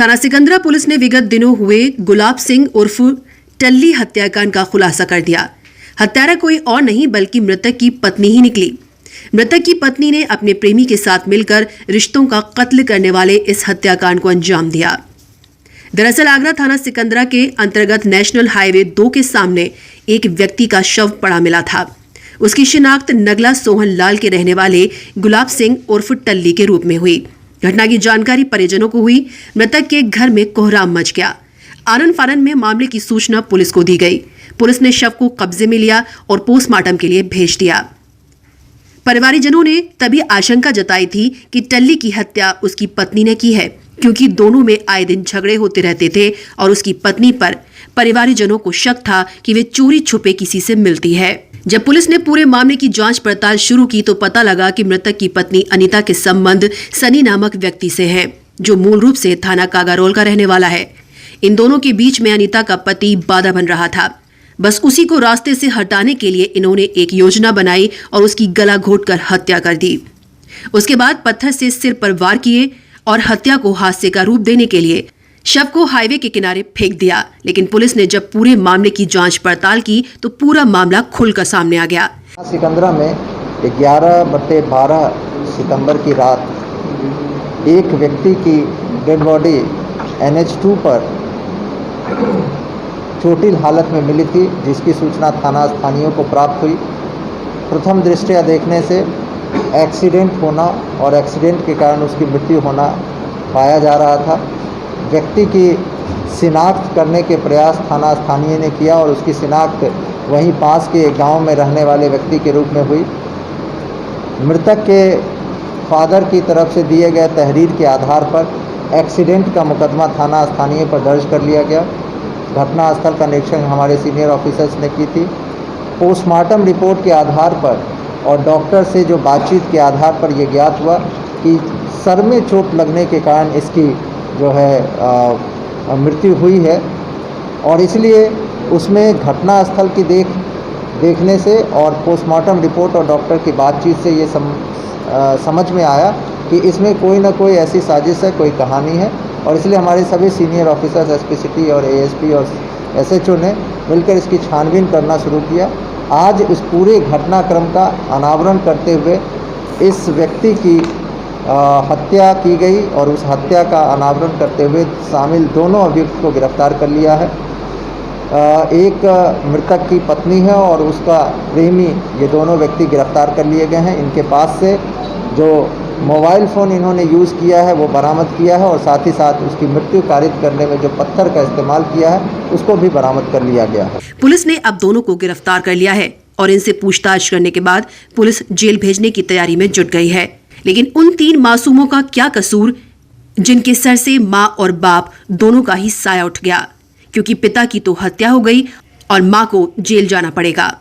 थाना सिकंदरा पुलिस ने विगत दिनों हुए गुलाब सिंह उर्फ टल्ली हत्याकांड का खुलासा कर दिया। हत्यारा कोई और नहीं बल्कि मृतक की पत्नी ही निकली। मृतक की पत्नी ने अपने प्रेमी के साथ मिलकर रिश्तों का कत्ल करने वाले इस हत्याकांड को अंजाम दिया। दरअसल आगरा थाना सिकंदरा के अंतर्गत नेशनल हाईवे 2 के सामने एक व्यक्ति का शव पड़ा मिला था। उसकी शिनाख्त नगला सोहन लाल के रहने वाले गुलाब सिंह उर्फ टल्ली के रूप में हुई। घटना की जानकारी परिजनों को हुई। मृतक के घर में कोहराम मच गया। आनन फानन में मामले की सूचना पुलिस को दी गई। पुलिस ने शव को कब्जे में लिया और पोस्टमार्टम के लिए भेज दिया। परिवारजनों ने तभी आशंका जताई थी कि टल्ली की हत्या उसकी पत्नी ने की है, क्योंकि दोनों में आए दिन झगड़े होते रहते थे और उसकी पत्नी पर परिवारजनों को शक था कि वे चोरी छुपे किसी से मिलती है। जब पुलिस ने पूरे मामले की जांच पड़ताल शुरू की तो पता लगा कि मृतक की पत्नी अनीता के संबंध सनी नामक व्यक्ति से हैं, जो मूल रूप से थाना कागारोल का रहने वाला है। इन दोनों के बीच में अनीता का पति बाधा बन रहा था। बस उसी को रास्ते से हटाने के लिए इन्होंने एक योजना बनाई और उसकी गला घोंटकर हत्या कर दी। उसके बाद पत्थर से सिर पर वार किए और हत्या को हादसे का रूप देने के लिए शव को हाईवे के किनारे फेंक दिया। लेकिन पुलिस ने जब पूरे मामले की जांच पड़ताल की तो पूरा मामला खुलकर सामने आ गया। सिकंदरा में 11/12 सितंबर की रात एक व्यक्ति की डेड बॉडी NH2 पर चोटिल हालत में मिली थी, जिसकी सूचना थाना स्थानीयों को प्राप्त हुई। प्रथम दृष्टया देखने से एक्सीडेंट होना और एक्सीडेंट के कारण उसकी मृत्यु होना पाया जा रहा था। व्यक्ति की शिनाख्त करने के प्रयास थाना स्थानीय ने किया और उसकी शिनाख्त वहीं पास के गांव में रहने वाले व्यक्ति के रूप में हुई। मृतक के फादर की तरफ से दिए गए तहरीर के आधार पर एक्सीडेंट का मुकदमा थाना स्थानीय पर दर्ज कर लिया गया। घटनास्थल का निरीक्षण हमारे सीनियर ऑफिसर्स ने की थी। पोस्टमार्टम रिपोर्ट के आधार पर और डॉक्टर से जो बातचीत के आधार पर यह ज्ञात हुआ कि सर में चोट लगने के कारण इसकी जो है मृत्यु हुई है और इसलिए उसमें घटनास्थल की देखने से और पोस्टमार्टम रिपोर्ट और डॉक्टर की बातचीत से ये समझ में आया कि इसमें कोई ना कोई ऐसी साजिश है, कोई कहानी है और इसलिए हमारे सभी सीनियर ऑफिसर्स SP सिटी और ASP और SHO ने मिलकर इसकी छानबीन करना शुरू किया। आज इस पूरे घटनाक्रम का अनावरण करते हुए इस व्यक्ति की हत्या की गई और उस हत्या का अनावरण करते हुए शामिल दोनों अभियुक्त को गिरफ्तार कर लिया है। एक मृतक की पत्नी है और उसका प्रेमी, ये दोनों व्यक्ति गिरफ्तार कर लिए गए हैं। इनके पास से जो मोबाइल फ़ोन इन्होंने यूज़ किया है वो बरामद किया है और साथ ही साथ उसकी मृत्यु कारित करने में जो पत्थर का इस्तेमाल किया है उसको भी बरामद कर लिया गया है। पुलिस ने अब दोनों को गिरफ्तार कर लिया है और इनसे पूछताछ करने के बाद पुलिस जेल भेजने की तैयारी में जुट गई है। लेकिन उन 3 मासूमों का क्या कसूर, जिनके सर से माँ और बाप दोनों का ही साया उठ गया, क्योंकि पिता की तो हत्या हो गई और माँ को जेल जाना पड़ेगा।